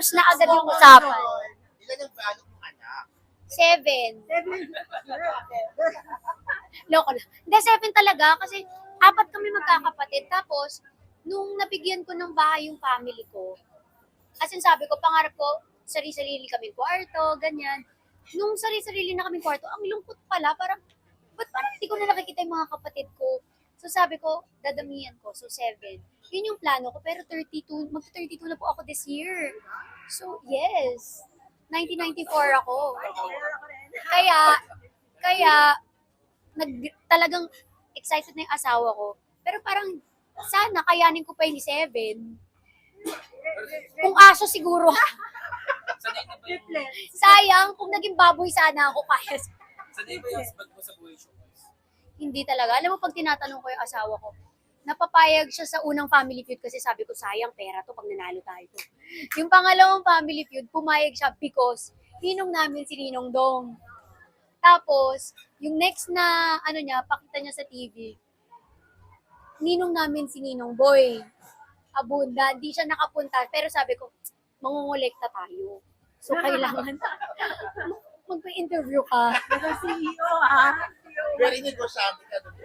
Tapos na agad yung usapan. Ilan ang balok ng anak? 7. Loko lang. Hindi, 7 talaga kasi 4 kami magkakapatid. Tapos, nung nabigyan ko ng bahay yung family ko, as in sabi ko, pangarap ko, sarili-sarili kami kwarto, ganyan. Nung sarili-sarili na kami kwarto, ang lungkot pala, parang, ba't parang hindi ko na nakikita yung mga kapatid ko? So sabi ko, dadamihan ko. So 7. Yun yung plano ko. Pero 32, mag-32 na po ako this year. So yes, 1994 ako. Kaya, talagang excited na yung asawa ko. Pero parang, sana kayanin ko pa yung 7. Kung aso siguro. Sanay na ba yung, Sayang, kung naging baboy sana ako kaya. sanay ba yung husband mo sa buhay showbiz? Hindi talaga. Alam mo, pag tinatanong ko yung asawa ko, napapayag siya sa unang family feud kasi sabi ko, sayang pera to pag nanalo tayo. Yung pangalawang family feud, pumayag siya because ninong namin si Ninong Dong. Tapos, yung next na, pakita niya sa TV, ninong namin si Ninong Boy. Abunda, hindi siya nakapunta. Pero sabi ko, mangungulekta tayo. So, kailangan magpa-interview ka. Very negosyante ka doon.